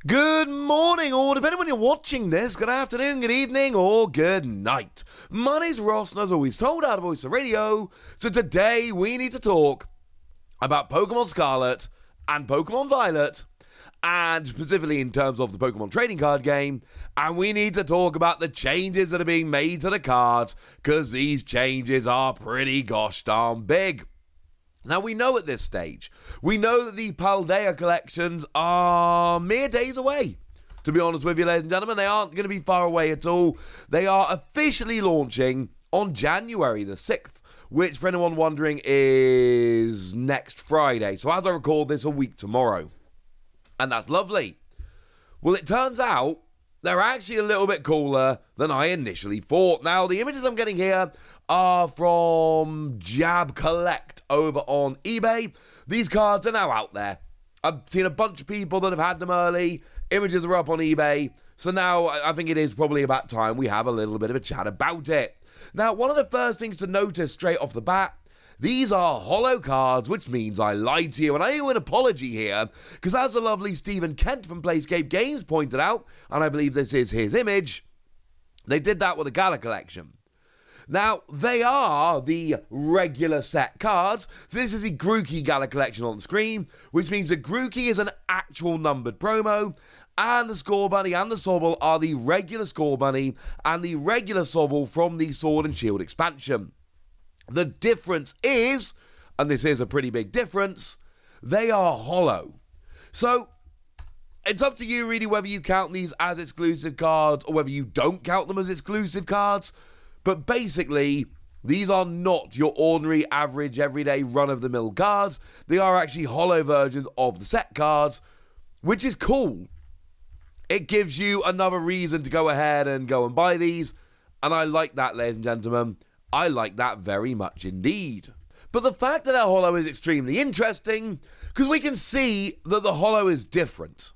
Good morning, or depending when you're watching this, good afternoon, good evening, or good night. My name's Ross, and as always told out of Voice of Radio, so today we need to talk about Pokemon Scarlet and Pokemon Violet, and specifically in terms of the Pokemon trading card game, and we need to talk about the changes that are being made to the cards, because these changes are pretty gosh darn big. Now, we know at this stage, we know that the Paldea collections are mere days away. To be honest with you, ladies and gentlemen, they aren't going to be far away at all. They are officially launching on January the 6th, which, for anyone wondering, is next Friday. So as I record this, a week tomorrow. And that's lovely. Well, it turns out they're actually a little bit cooler than I initially thought. Now, the images I'm getting here are from Jab Collect over on eBay. These cards are now out there. I've seen a bunch of people that have had them early. Images are up on eBay. So now I think it is probably about time we have a little bit of a chat about it. Now, one of the first things to notice straight off the bat, these are holo cards, which means I lied to you, and I owe an apology here, because as the lovely Stephen Kent from Playscape Games pointed out, and I believe this is his image, they did that with a Gala collection. Now, they are the regular set cards, so this is the Grookey Gala collection on the screen, which means that Grookey is an actual numbered promo, and the Score Bunny and the Sobble are the regular Score Bunny and the regular Sobble from the Sword and Shield expansion. The difference is, and this is a pretty big difference, they are holo. So, it's up to you really whether you count these as exclusive cards or whether you don't count them as exclusive cards. But basically, these are not your ordinary, average, everyday, run-of-the-mill cards. They are actually holo versions of the set cards, which is cool. It gives you another reason to go ahead and go and buy these, and I like that, ladies and gentlemen. I like that very much indeed. But the fact that our holo is extremely interesting, because we can see that the holo is different.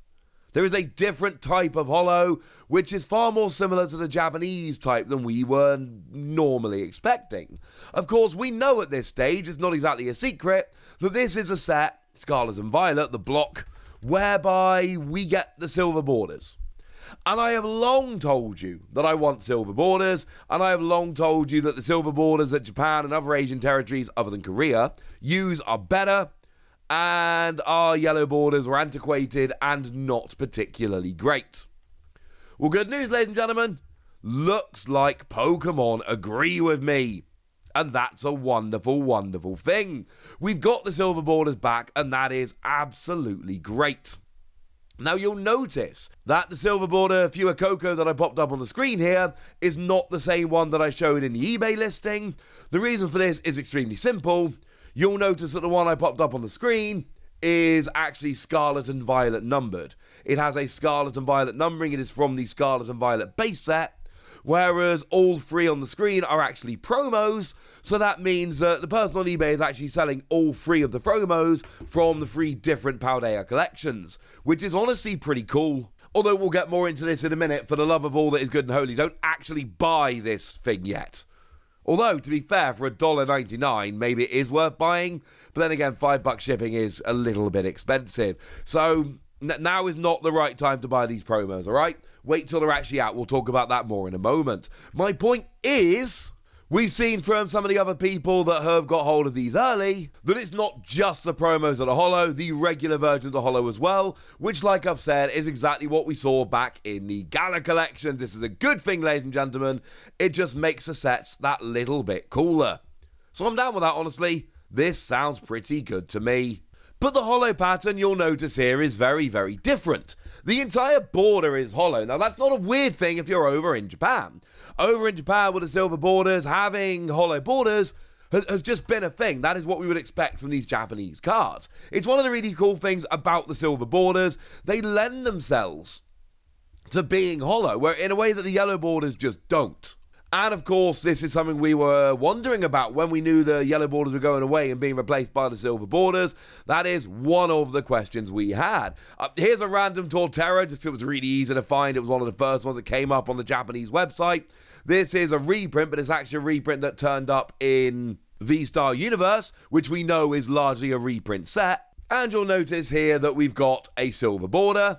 There is a different type of holo, which is far more similar to the Japanese type than we were normally expecting. Of course, we know at this stage, it's not exactly a secret, that this is a set, Scarlet and Violet, the block, whereby we get the silver borders. And I have long told you that I want silver borders, and I have long told you that the silver borders that Japan and other Asian territories other than Korea use are better, and our yellow borders were antiquated and not particularly great. Well, good news, ladies and gentlemen. Looks like Pokemon agree with me. And that's a wonderful, wonderful thing. We've got the silver borders back, and that is absolutely great. Now, you'll notice that the silver border Fuecoco that I popped up on the screen here is not the same one that I showed in the eBay listing. The reason for this is extremely simple. You'll notice that the one I popped up on the screen is actually Scarlet and Violet numbered. It has a Scarlet and Violet numbering. It is from the Scarlet and Violet base set, whereas all three on the screen are actually promos, so that means that the person on eBay is actually selling all three of the promos from the three different Paldea collections, which is honestly pretty cool. Although we'll get more into this in a minute, for the love of all that is good and holy, don't actually buy this thing yet. Although, to be fair, for $1.99, maybe it is worth buying, but then again, $5 shipping is a little bit expensive. So, now is not the right time to buy these promos, alright? Wait till they're actually out, we'll talk about that more in a moment. My point is, we've seen from some of the other people that have got hold of these early, that it's not just the promos that are holo, the regular versions are holo as well, which, like I've said, is exactly what we saw back in the Gala collection. This is a good thing, ladies and gentlemen. It just makes the sets that little bit cooler. So I'm down with that, honestly. This sounds pretty good to me. But the holo pattern you'll notice here is very, very different. The entire border is holo. Now, that's not a weird thing if you're over in Japan. Over in Japan with the silver borders, having holo borders has just been a thing. That is what we would expect from these Japanese cards. It's one of the really cool things about the silver borders. They lend themselves to being holo, where in a way that the yellow borders just don't. And of course, this is something we were wondering about when we knew the yellow borders were going away and being replaced by the silver borders. That is one of the questions we had. Here's a random Torterra, just 'cause it was really easy to find. It was one of the first ones that came up on the Japanese website. This is a reprint, but it's actually a reprint that turned up in V-Star Universe, which we know is largely a reprint set. And you'll notice here that we've got a silver border,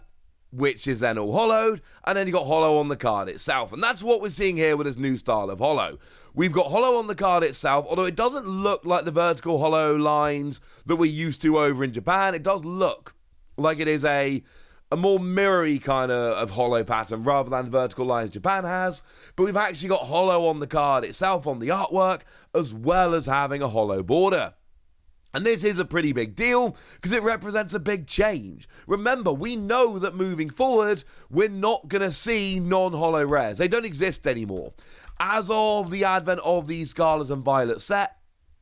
which is then all hollowed, and then you got holo on the card itself. And that's what we're seeing here with this new style of holo. We've got holo on the card itself, although it doesn't look like the vertical holo lines that we're used to over in Japan. It does look like it is a more mirror-y kind of holo pattern rather than the vertical lines Japan has. But we've actually got holo on the card itself, on the artwork, as well as having a holo border. And this is a pretty big deal because it represents a big change. Remember, we know that moving forward, we're not going to see non-holo rares. They don't exist anymore. As of the advent of the Scarlet and Violet set,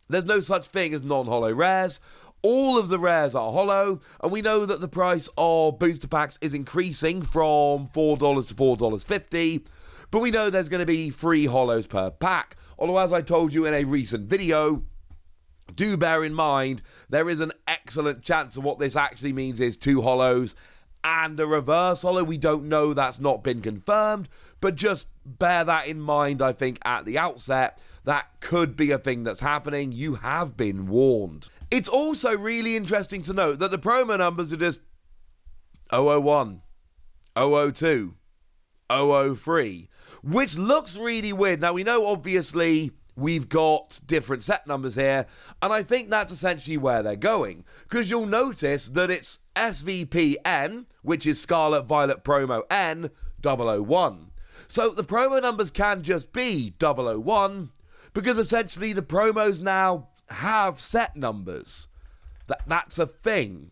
there's no such thing as non-holo rares. All of the rares are holo, and we know that the price of booster packs is increasing from $4 to $4.50, but we know there's going to be 3 holos per pack. Although, as I told you in a recent video, do bear in mind, there is an excellent chance of what this actually means is 2 holos and a reverse holo. We don't know, that's not been confirmed, but just bear that in mind, I think, at the outset. That could be a thing that's happening. You have been warned. It's also really interesting to note that the promo numbers are just 001, 002, 003, which looks really weird. Now, we know, obviously, we've got different set numbers here, and I think that's essentially where they're going, because you'll notice that it's SVPN, which is Scarlet Violet Promo N, 001. So the promo numbers can just be 001, because essentially the promos now have set numbers. That's a thing.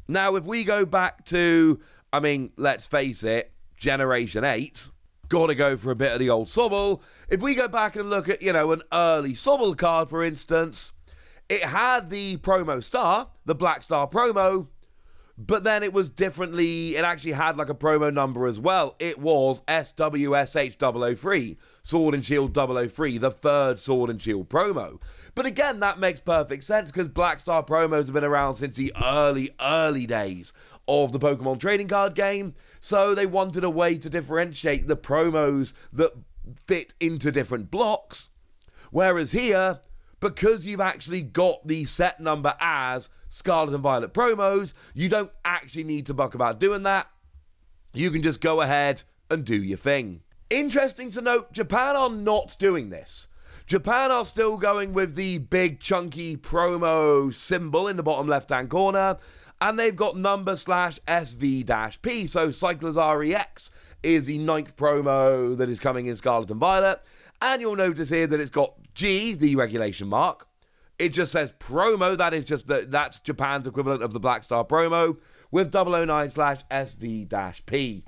Now, if we go back to, I mean, let's face it, Generation 8, gotta go for a bit of the old Sobble. If we go back and look at, an early Sobble card, for instance, it had the promo star, the Black Star promo, but then it was differently, it actually had like a promo number as well. It was SWSH003, Sword and Shield 003, the third Sword and Shield promo. But again, that makes perfect sense because Black Star promos have been around since the early days of the Pokemon trading card game. So they wanted a way to differentiate the promos that fit into different blocks. Whereas here, because you've actually got the set number as Scarlet and Violet promos, you don't actually need to buck about doing that. You can just go ahead and do your thing. Interesting to note, Japan are not doing this. Japan are still going with the big chunky promo symbol in the bottom left-hand corner, and they've got number /SV-P. So Cyclers REX is the 9th promo that is coming in Scarlet and Violet, and you'll notice here that it's got G, the regulation mark. It just says promo, that's Japan's equivalent of the Black Star promo, with 009/SV-P.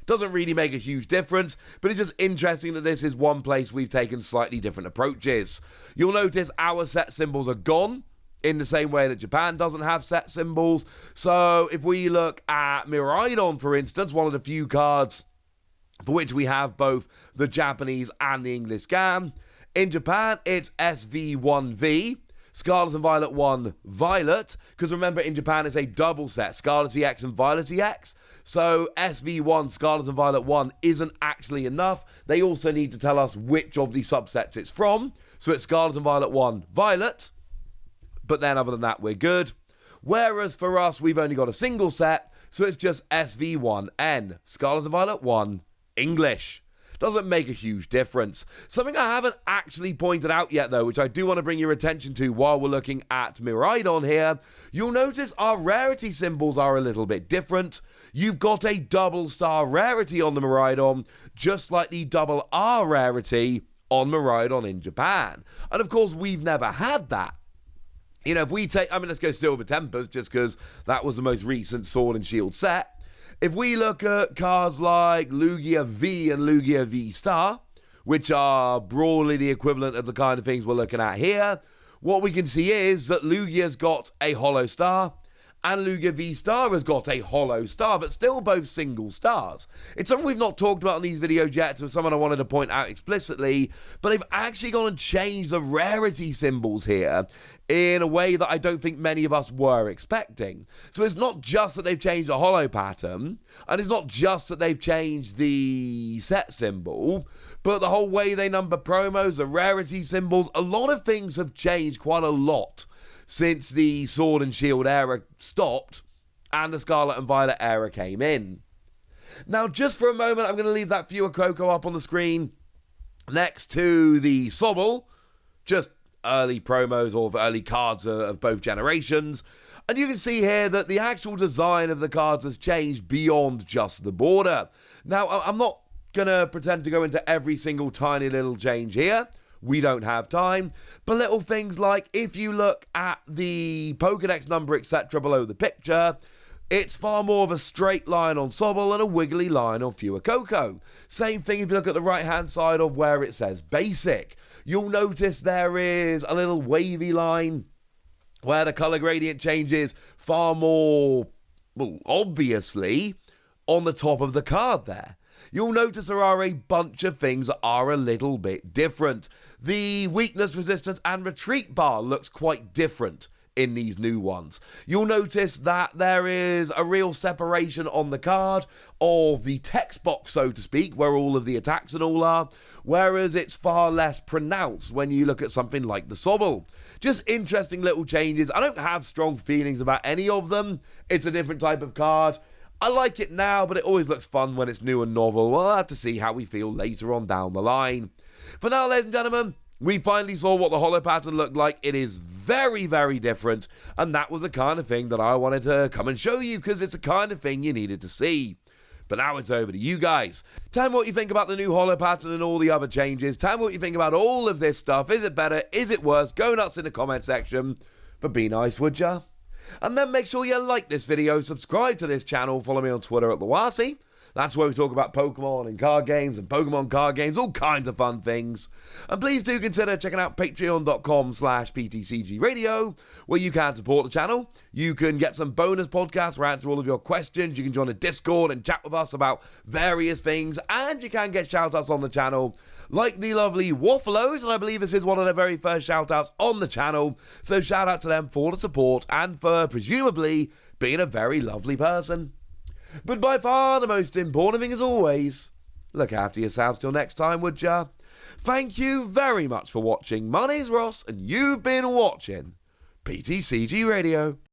Doesn't really make a huge difference, but it's just interesting that this is one place we've taken slightly different approaches. You'll notice our set symbols are gone, in the same way that Japan doesn't have set symbols. So if we look at Miraidon, for instance, one of the few cards for which we have both the Japanese and the English GAM, in Japan it's SV1V, Scarlet and Violet 1 Violet, because remember in Japan it's a double set, Scarlet EX and Violet EX, so SV1 Scarlet and Violet 1 isn't actually enough. They also need to tell us which of the subsets it's from, so it's Scarlet and Violet 1 Violet, but then other than that we're good. Whereas for us we've only got a single set, so it's just SV1N, Scarlet and Violet 1 English. Doesn't make a huge difference. Something I haven't actually pointed out yet, though, which I do want to bring your attention to while we're looking at Miraidon here, you'll notice our rarity symbols are a little bit different. You've got a double star rarity on the Miraidon, just like the double R rarity on Miraidon in Japan. And of course, we've never had that. If we take, let's go Silver Tempers, just because that was the most recent Sword and Shield set. If we look at cards like Lugia V and Lugia V Star, which are broadly the equivalent of the kind of things we're looking at here, what we can see is that Lugia's got a holo star, and Lugia V Star has got a holo star, but still both single stars. It's something we've not talked about in these videos yet, so it's someone I wanted to point out explicitly, but they've actually gone and changed the rarity symbols here in a way that I don't think many of us were expecting. So it's not just that they've changed the holo pattern, and it's not just that they've changed the set symbol, but the whole way they number promos, the rarity symbols, a lot of things have changed quite a lot since the Sword and Shield era stopped and the Scarlet and Violet era came in. Now, just for a moment, I'm going to leave that Fewer Cocoa up on the screen next to the Sobble, just early promos or early cards of both generations. And you can see here that the actual design of the cards has changed beyond just the border. Now, I'm not going to pretend to go into every single tiny little change here. We don't have time. But little things like if you look at the Pokédex number, etc. below the picture, it's far more of a straight line on Sobble and a wiggly line on Fewer Cocoa. Same thing if you look at the right-hand side of where it says Basic. You'll notice there is a little wavy line where the colour gradient changes far more, well, obviously, on the top of the card there. You'll notice there are a bunch of things that are a little bit different. The weakness, resistance, and retreat bar looks quite different in these new ones. You'll notice that there is a real separation on the card of the text box, so to speak, where all of the attacks and all are, whereas it's far less pronounced when you look at something like the Sobble. Just interesting little changes. I don't have strong feelings about any of them. It's a different type of card. I like it now, but it always looks fun when it's new and novel. We'll have to see how we feel later on down the line. For now, ladies and gentlemen, we finally saw what the holo pattern looked like. It is very, very different, and that was the kind of thing that I wanted to come and show you, because it's the kind of thing you needed to see. But now it's over to you guys. Tell me what you think about the new holo pattern and all the other changes. Tell me what you think about all of this stuff. Is it better? Is it worse? Go nuts in the comment section. But be nice, would ya? And then make sure you like this video, subscribe to this channel, follow me on Twitter at Lawasi. That's where we talk about Pokemon and card games and Pokemon card games, all kinds of fun things. And please do consider checking out patreon.com/PTCG Radio, where you can support the channel. You can get some bonus podcasts where I answer all of your questions. You can join a Discord and chat with us about various things. And you can get shout-outs on the channel, like the lovely Wafflos. And I believe this is one of their very first shout-outs on the channel. So shout out to them for the support and for presumably being a very lovely person. But by far the most important thing, as always, look after yourselves till next time, would ya? Thank you very much for watching. My name's Ross, and you've been watching PTCG Radio.